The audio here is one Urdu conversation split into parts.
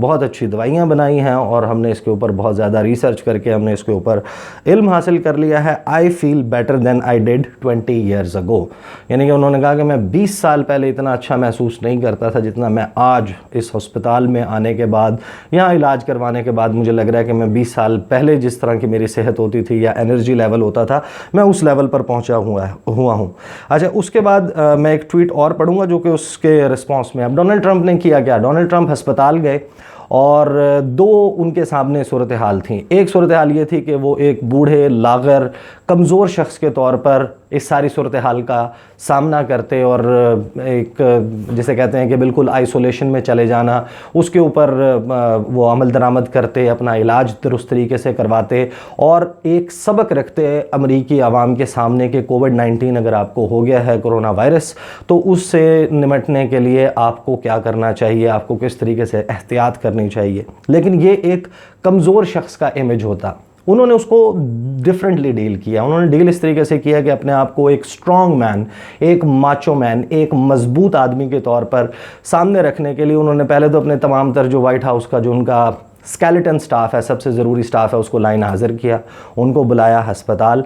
بہت اچھی دوائیاں بنائی ہیں اور ہم نے اس کے اوپر بہت زیادہ ریسرچ کر کے ہم نے اس کے اوپر علم حاصل کر لیا ہے. I feel better than I did 20 years ago. یعنی کہ انہوں نے کہا کہ میں 20 سال پہلے اتنا اچھا محسوس نہیں کرتا تھا جتنا میں آج اس ہسپتال میں آنے کے بعد, یہاں علاج کروانے کے بعد مجھے لگ رہا ہے کہ میں 20 سال پہلے جس طرح کی میری صحت ہوتی تھی یا انرجی لیول ہوتا تھا, میں اس لیول پر پہنچا ہوا ہوں. اچھا, اس کے بعد میں ایک ٹویٹ اور پڑھوں گا جو کہ اس کے رسپانس میں. اب ڈونلڈ ٹرمپ نے کیا کیا؟ ڈونلڈ ٹرمپ ہسپتال گئے اور دو ان کے سامنے صورتحال تھیں. ایک صورتحال یہ تھی کہ وہ ایک بوڑھے, لاغر, کمزور شخص کے طور پر اس ساری صورتحال کا سامنا کرتے اور ایک جسے کہتے ہیں کہ بالکل آئسولیشن میں چلے جانا, اس کے اوپر وہ عمل درآمد کرتے, اپنا علاج درست طریقے سے کرواتے اور ایک سبق رکھتے امریکی عوام کے سامنے کہ کووڈ-19 اگر آپ کو ہو گیا ہے, کرونا وائرس, تو اس سے نمٹنے کے لیے آپ کو کیا کرنا چاہیے, آپ کو کس طریقے سے احتیاط کرنی چاہیے. لیکن یہ ایک کمزور شخص کا امیج ہوتا. انہوں نے اس کو ڈیفرنٹلی ڈیل کیا. انہوں نے ڈیل اس طریقے سے کیا کہ اپنے آپ کو ایک سٹرونگ مین, ایک ماچو مین, ایک مضبوط آدمی کے طور پر سامنے رکھنے کے لیے انہوں نے پہلے تو اپنے تمام تر جو وائٹ ہاؤس کا جو ان کا اسکیلیٹن سٹاف ہے, سب سے ضروری سٹاف ہے, اس کو لائن حاضر کیا, ان کو بلایا ہسپتال.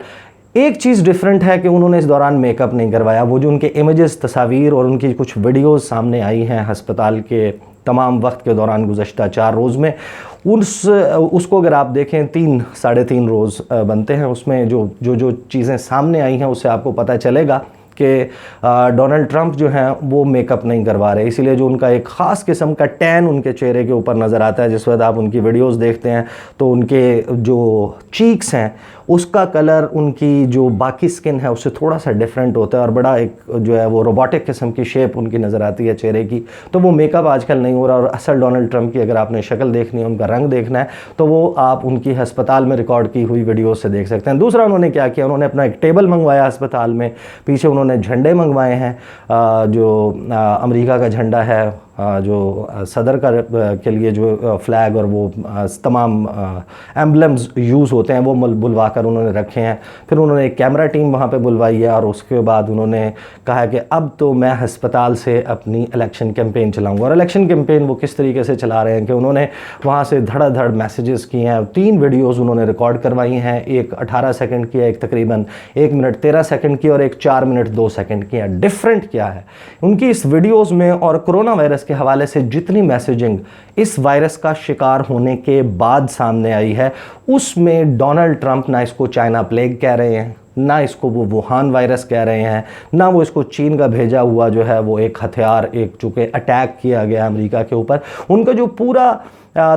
ایک چیز ڈیفرنٹ ہے کہ انہوں نے اس دوران میک اپ نہیں کروایا. وہ جو ان کے امیجز, تصاویر اور ان کی کچھ ویڈیوز سامنے آئی ہیں ہسپتال کے تمام وقت کے دوران گزشتہ 4 روز میں, اس کو اگر آپ دیکھیں 3-3.5 روز بنتے ہیں, اس میں جو چیزیں سامنے آئی ہیں اس سے آپ کو پتہ چلے گا کہ ڈونلڈ ٹرمپ جو ہیں وہ میک اپ نہیں کروا رہے. اسی لیے جو ان کا ایک خاص قسم کا ٹین ان کے چہرے کے اوپر نظر آتا ہے, جس وقت آپ ان کی ویڈیوز دیکھتے ہیں تو ان کے جو چیکس ہیں اس کا کلر ان کی جو باقی سکن ہے اس سے تھوڑا سا ڈیفرنٹ ہوتا ہے اور بڑا ایک جو ہے وہ روبوٹک قسم کی شیپ ان کی نظر آتی ہے چہرے کی. تو وہ میک اپ آج کل نہیں ہو رہا. اور اصل ڈونلڈ ٹرمپ کی اگر آپ نے شکل دیکھنی ہے, ان کا رنگ دیکھنا ہے, تو وہ آپ ان کی ہسپتال میں ریکارڈ کی ہوئی ویڈیوز سے دیکھ سکتے ہیں. دوسرا انہوں نے کیا کیا, انہوں نے اپنا ایک ٹیبل منگوایا ہسپتال میں, پیچھے انہوں نے جھنڈے منگوائے ہیں, جو امریکہ کا جھنڈا ہے, جو صدر کے لیے جو فلیگ اور وہ تمام ایمبلمز یوز ہوتے ہیں وہ بلوا کر انہوں نے رکھے ہیں. پھر انہوں نے ایک کیمرہ ٹیم وہاں پہ بلوائی ہے اور اس کے بعد انہوں نے کہا کہ اب تو میں ہسپتال سے اپنی الیکشن کیمپین چلاؤں گا. اور الیکشن کیمپین وہ کس طریقے سے چلا رہے ہیں کہ انہوں نے وہاں سے دھڑا دھڑ میسیجز کیے ہیں. 3 ویڈیوز انہوں نے ریکارڈ کروائی ہیں, ایک 18 سیکنڈ کی ہے, ایک تقریباً 1 منٹ 13 سیکنڈ کی اور ایک 4 منٹ 2 سیکنڈ کی ہے. ڈیفرنٹ کیا ہے ان کی اس ویڈیوز میں اور کرونا وائرس کے حوالے سے جتنی میسیجنگ اس وائرس کا شکار ہونے کے بعد سامنے آئی ہے, اس میں ڈونلڈ ٹرمپ نہ اس کو چائنا پلیگ کہہ رہے ہیں, نہ اس کو وہ ووہان وائرس کہہ رہے ہیں, نہ وہ اس کو چین کا بھیجا ہوا جو ہے وہ ایک ہتھیار, ایک چونکہ اٹیک کیا گیا امریکہ کے اوپر. ان کا جو پورا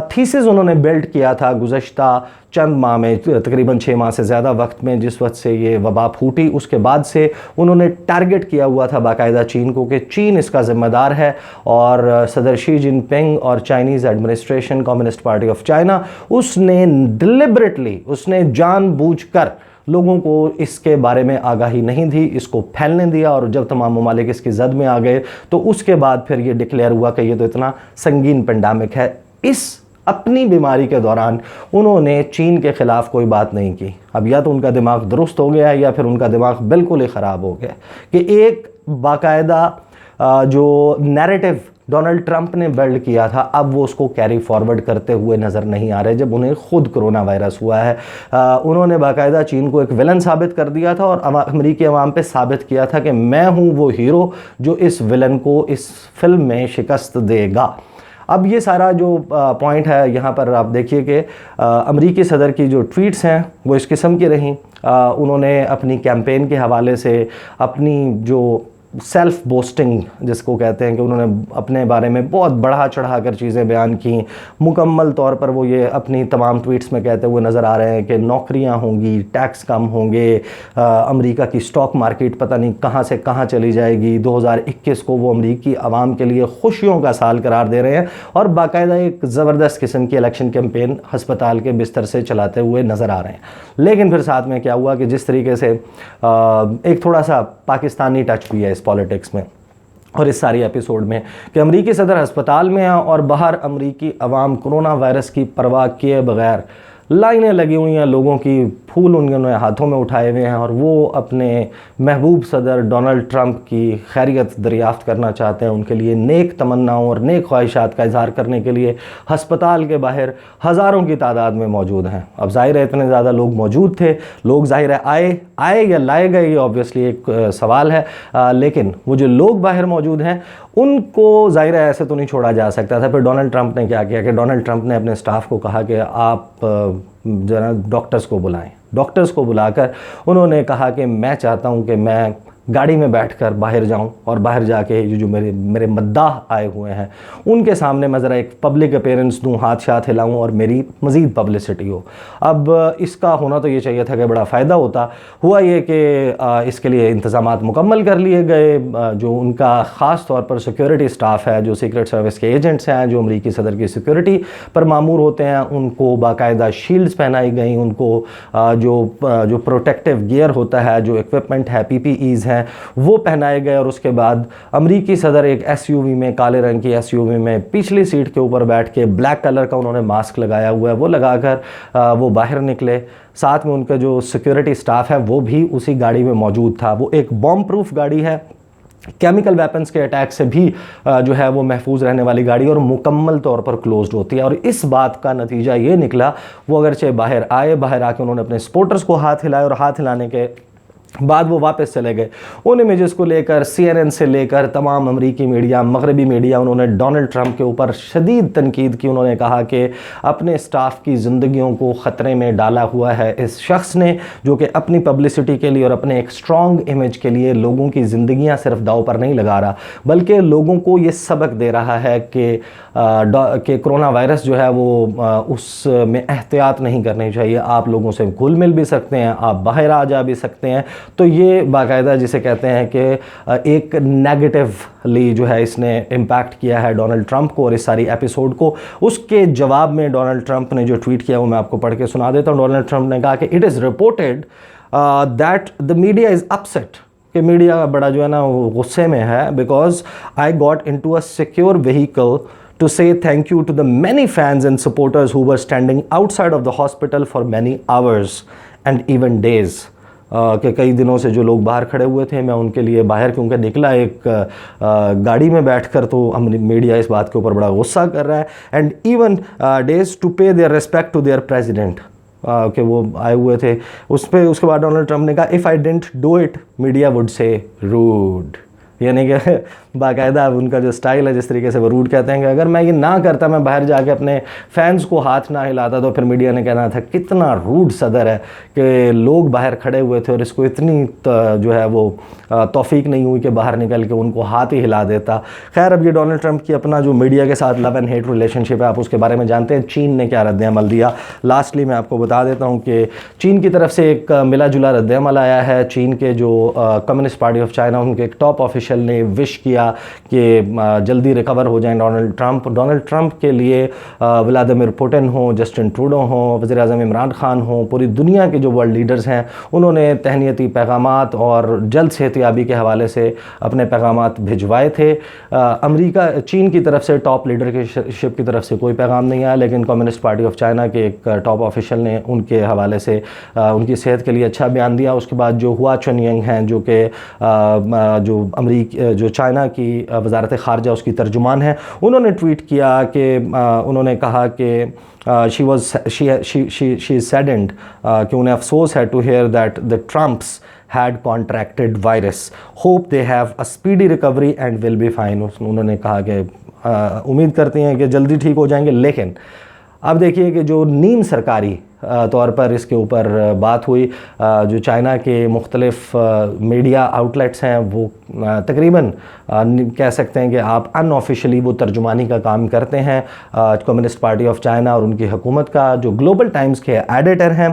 تھیسز انہوں نے بیلٹ کیا تھا گزشتہ چند ماہ میں, تقریباً 6 ماہ سے زیادہ وقت میں, جس وقت سے یہ وبا پھوٹی اس کے بعد سے انہوں نے ٹارگٹ کیا ہوا تھا باقاعدہ چین کو کہ چین اس کا ذمہ دار ہے. اور صدر شی جن پنگ اور Chinese administration, communist party of China, اس نے ڈیلیبریٹلی, اس نے جان بوجھ کر لوگوں کو اس کے بارے میں آگاہی نہیں دی, اس کو پھیلنے دیا. اور جب تمام ممالک اس کی زد میں آ گئے تو اس کے بعد پھر یہ ڈکلیئر ہوا کہ یہ تو اتنا سنگین پینڈیمک ہے. اس اپنی بیماری کے دوران انہوں نے چین کے خلاف کوئی بات نہیں کی. اب یا تو ان کا دماغ درست ہو گیا ہے یا پھر ان کا دماغ بالکل ہی خراب ہو گیا کہ ایک باقاعدہ جو نیریٹو ڈونلڈ ٹرمپ نے بلڈ کیا تھا اب وہ اس کو کیری فارورڈ کرتے ہوئے نظر نہیں آ رہے جب انہیں خود کرونا وائرس ہوا ہے. انہوں نے باقاعدہ چین کو ایک ولن ثابت کر دیا تھا اور امریکی عوام پہ ثابت کیا تھا کہ میں ہوں وہ ہیرو جو اس ولن کو اس فلم میں شکست دے گا. اب یہ سارا جو پوائنٹ ہے یہاں پر آپ دیکھیے کہ امریکی صدر کی جو ٹویٹس ہیں وہ اس قسم کی رہیں. انہوں نے اپنی کیمپین کے حوالے سے اپنی جو سیلف بوسٹنگ جس کو کہتے ہیں کہ انہوں نے اپنے بارے میں بہت بڑھا چڑھا کر چیزیں بیان کیں. مکمل طور پر وہ یہ اپنی تمام ٹویٹس میں کہتے ہوئے نظر آ رہے ہیں کہ نوکریاں ہوں گی, ٹیکس کم ہوں گے, امریکہ کی سٹاک مارکیٹ پتہ نہیں کہاں سے کہاں چلی جائے گی. 2021 کو وہ امریکی عوام کے لیے خوشیوں کا سال قرار دے رہے ہیں اور باقاعدہ ایک زبردست قسم کی الیکشن کیمپین ہسپتال کے بستر سے چلاتے ہوئے نظر آ رہے ہیں. لیکن پھر ساتھ میں کیا ہوا کہ جس طریقے سے ایک تھوڑا سا پاکستانی ٹچ بھی ہے اس پالیٹکس میں اور اس ساری ایپیسوڈ میں کہ امریکی صدر ہسپتال میں ہیں اور باہر امریکی عوام کرونا وائرس کی پرواہ کیے بغیر لائنیں لگی ہوئی ہیں لوگوں کی, پھول انہوں نے ہاتھوں میں اٹھائے ہوئے ہیں اور وہ اپنے محبوب صدر ڈونلڈ ٹرمپ کی خیریت دریافت کرنا چاہتے ہیں. ان کے لیے نیک تمناؤں اور نیک خواہشات کا اظہار کرنے کے لیے ہسپتال کے باہر ہزاروں کی تعداد میں موجود ہیں. اب ظاہر ہے اتنے زیادہ لوگ موجود تھے, لوگ ظاہر ہے آئے یا لائے گئے, یہ آبویسلی ایک سوال ہے, لیکن وہ جو لوگ باہر موجود ہیں ان کو ظاہر ہے ایسے تو نہیں چھوڑا جا سکتا تھا. پھر ڈونلڈ ٹرمپ نے کیا کیا کہ ڈونلڈ ٹرمپ نے اپنے سٹاف کو کہا کہ آپ ڈاکٹرز کو بلائیں. ڈاکٹرز کو بلا کر انہوں نے کہا کہ میں چاہتا ہوں کہ میں گاڑی میں بیٹھ کر باہر جاؤں اور باہر جا کے جو میرے مداح آئے ہوئے ہیں ان کے سامنے میں ذرا ایک پبلک اپیرنس دوں, ہاتھ شاتھ ہلاؤں اور میری مزید پبلسٹی ہو. اب اس کا ہونا تو یہ چاہیے تھا کہ بڑا فائدہ ہوتا. ہوا یہ کہ اس کے لیے انتظامات مکمل کر لیے گئے. جو ان کا خاص طور پر سیکیورٹی سٹاف ہے, جو سیکرٹ سروس کے ایجنٹس ہیں جو امریکی صدر کی سیکیورٹی پر مامور ہوتے ہیں, ان کو باقاعدہ شیلڈز پہنائی گئیں. ان کو جو پروٹیکٹیو گیئر ہوتا ہے, جو ایکوپمنٹ ہے, پی پی ایز ہیں, وہ پہنائے گئے. اور اس کے بعد امریکی صدر ایک ایس یو وی میں, کالے رنگ کی ایس یو وی میں پچھلی سیٹ کے اوپر بیٹھ کے بلیک کلر کا انہوں نے ماسک لگایا ہوا ہے, وہ لگا کر وہ باہر نکلے. ساتھ میں ان کا جو سیکیورٹی سٹاف ہے وہ بھی اسی گاڑی میں موجود تھا. وہ ایک بوم پروف گاڑی ہے, کیمیکل ویپنز کے اٹیک سے بھی جو ہے وہ محفوظ رہنے والی گاڑی اور مکمل طور پر کلوزڈ ہوتی ہے. اور اس بات کا نتیجہ یہ نکلا, وہ اگرچہ باہر آ کے انہوں نے اپنے سپورٹرز کو ہاتھ ہلائے اور ہاتھ ہلانے کے بعد وہ واپس چلے گئے. ان امیجز کو لے کر CNN سے لے کر تمام امریکی میڈیا, مغربی میڈیا, انہوں نے ڈونلڈ ٹرمپ کے اوپر شدید تنقید کی. انہوں نے کہا کہ اپنے سٹاف کی زندگیوں کو خطرے میں ڈالا ہوا ہے اس شخص نے, جو کہ اپنی پبلسٹی کے لیے اور اپنے ایک سٹرونگ امیج کے لیے لوگوں کی زندگیاں صرف داؤ پر نہیں لگا رہا, بلکہ لوگوں کو یہ سبق دے رہا ہے کہ کرونا وائرس جو ہے وہ اس میں احتیاط نہیں کرنی چاہیے. آپ لوگوں سے گھل مل بھی سکتے ہیں, آپ باہر آ جا بھی سکتے ہیں. تو یہ باقاعدہ جسے کہتے ہیں کہ ایک نیگیٹیولی جو ہے اس نے امپیکٹ کیا ہے ڈونلڈ ٹرمپ کو اور اس ساری ایپیسوڈ کو. اس کے جواب میں ڈونلڈ ٹرمپ نے جو ٹویٹ کیا وہ میں آپ کو پڑھ کے سنا دیتا ہوں. ڈونلڈ ٹرمپ نے کہا کہ it is reported that the media is upset, کہ میڈیا بڑا جو ہے نا وہ غصے میں ہے, because I got into a secure vehicle to say thank you to the many fans and supporters who were standing outside of the hospital for many hours and even days. کہ کئی دنوں سے جو لوگ باہر کھڑے ہوئے تھے, میں ان کے لیے باہر کیونکہ نکلا ایک گاڑی میں بیٹھ کر, تو میڈیا اس بات کے اوپر بڑا غصہ کر رہا ہے. And even days to pay their respect to their president, کہ وہ آئے ہوئے تھے. اس کے بعد ڈونلڈ ٹرمپ نے کہا if I didn't do it media would say rude, یعنی کہ باقاعدہ ان کا جو سٹائل ہے جس طریقے سے وہ روڈ کہتے ہیں کہ اگر میں یہ نہ کرتا, میں باہر جا کے اپنے فینس کو ہاتھ نہ ہلاتا, تو پھر میڈیا نے کہنا تھا کتنا روڈ صدر ہے کہ لوگ باہر کھڑے ہوئے تھے اور اس کو اتنی جو ہے وہ توفیق نہیں ہوئی کہ باہر نکل کے ان کو ہاتھ ہی ہلا دیتا. خیر, اب یہ ڈونلڈ ٹرمپ کی اپنا جو میڈیا کے ساتھ لو اینڈ ہیٹ ریلیشن شپ ہے, آپ اس کے بارے میں جانتے ہیں. چین نے کیا رد عمل دیا, لاسٹلی میں آپ کو بتا دیتا ہوں کہ چین کی طرف سے ایک ملا جلا رد عمل آیا ہے. چین کے جو کمیونسٹ پارٹی آف چائنا, ان کے ایک ٹاپ آفیشل نے وش کیا کہ جلدی ریکور ہو جائیں ڈونلڈ ٹرمپ. ڈونلڈ ٹرمپ کے لیے ولادیمیر پوٹن ہوں, جسٹن ٹروڈو ہوں, وزیر اعظم عمران خان ہوں, پوری دنیا کے جو ورلڈ لیڈرز ہیں, انہوں نے تہنیتی پیغامات اور جلد صحتیابی کے حوالے سے اپنے پیغامات بھجوائے تھے. چین کی طرف سے ٹاپ لیڈرشپ کی طرف سے کوئی پیغام نہیں آیا, لیکن کمیونسٹ پارٹی آف چائنا کے ایک ٹاپ آفیشل نے ان کے حوالے سے ان کی صحت کے لیے اچھا بیان دیا. اس کے بعد جو ہوا چنینگ ہیں, جو کہ جو چائنا کی وزارت خارجہ اس کی ترجمان ہے, انہوں نے ٹویٹ کیا کہ انہوں نے کہا کہ she is saddened, کہ انہیں افسوس ہے to hear that the Trumps had contracted virus. Hope they have a speedy recovery and will be fine. انہوں نے کہا کہ امید کرتے ہیں کہ جلدی ٹھیک ہو جائیں گے. لیکن اب دیکھیے کہ جو نیم سرکاری طور پر اس کے اوپر بات ہوئی, جو چائنا کے مختلف میڈیا آؤٹلیٹس ہیں وہ تقریباً کہہ سکتے ہیں کہ آپ ان آفیشلی وہ ترجمانی کا کام کرتے ہیں کمیونسٹ پارٹی آف چائنا اور ان کی حکومت کا. جو گلوبل ٹائمز کے ایڈیٹر ہیں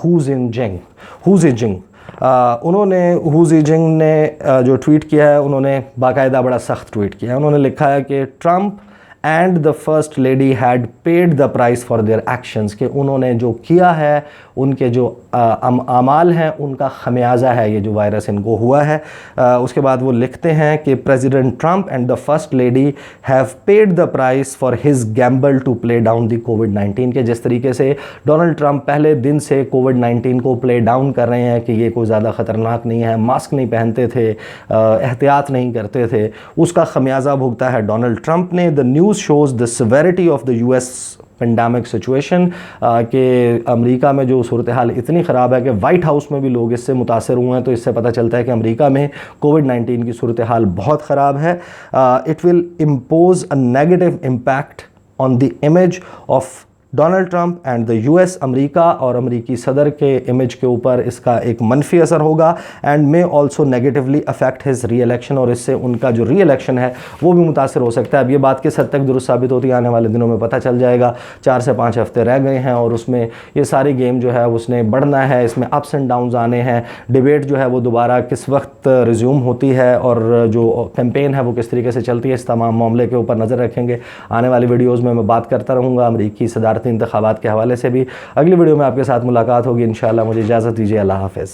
ہو زی جنگ, انہوں نے ہو زی جنگ نے جو ٹویٹ کیا ہے, انہوں نے باقاعدہ بڑا سخت ٹویٹ کیا ہے. انہوں نے لکھا ہے کہ Trump and the first lady had paid the price for their actions, کہ انہوں نے جو کیا ہے ان کے جو اعمال ہیں ان کا خمیازہ ہے یہ جو وائرس ان کو ہوا ہے۔ اس کے بعد وہ لکھتے ہیں کہ president Trump and the first lady have paid the price for his gamble to play down the کووڈ-19 کے جس طریقے سے ڈونلڈ ٹرمپ پہلے دن سے کووڈ-19 کو پلے ڈاؤن کر رہے ہیں کہ یہ کوئی زیادہ خطرناک نہیں ہے، ماسک نہیں پہنتے تھے، احتیاط نہیں کرتے تھے، اس کا خمیازہ بھگتا ہے ڈونلڈ ٹرمپ نے۔ The news shows the severity of the U S pandemic situation, کہ امریکہ میں جو صورتحال اتنی خراب ہے کہ وائٹ ہاؤس میں بھی لوگ اس سے متاثر ہوئے ہیں، تو اس سے پتہ چلتا ہے کہ امریکہ میں کووڈ-19 کی صورتحال بہت خراب ہے۔ It will impose a negative impact on the image of Donald Trump and the U S, امریکہ اور امریکی صدر کے امیج کے اوپر اس کا ایک منفی اثر ہوگا، اینڈ میں آلسو نیگیٹیولی افیکٹ ہز ری الیکشن، اور اس سے ان کا جو ری الیکشن ہے وہ بھی متاثر ہو سکتا ہے۔ اب یہ بات کس حد تک درست ثابت ہوتی ہے آنے والے دنوں میں پتہ چل جائے گا۔ 4 سے 5 ہفتے رہ گئے ہیں اور اس میں یہ ساری گیم جو ہے اس نے بڑھنا ہے، اس میں اپس اینڈ ڈاؤنز آنے ہیں، ڈیبیٹ جو ہے وہ دوبارہ کس وقت ریزیوم ہوتی ہے اور جو کیمپین ہے وہ کس طریقے سے چلتی ہے، اس تمام معاملے کے اوپر نظر رکھیں گے۔ آنے والی ویڈیوز میں بات کرتا رہوں گا امریکی صدارتی انتخابات کے حوالے سے بھی۔ اگلی ویڈیو میں آپ کے ساتھ ملاقات ہوگی انشاءاللہ۔ مجھے اجازت دیجیے، اللہ حافظ۔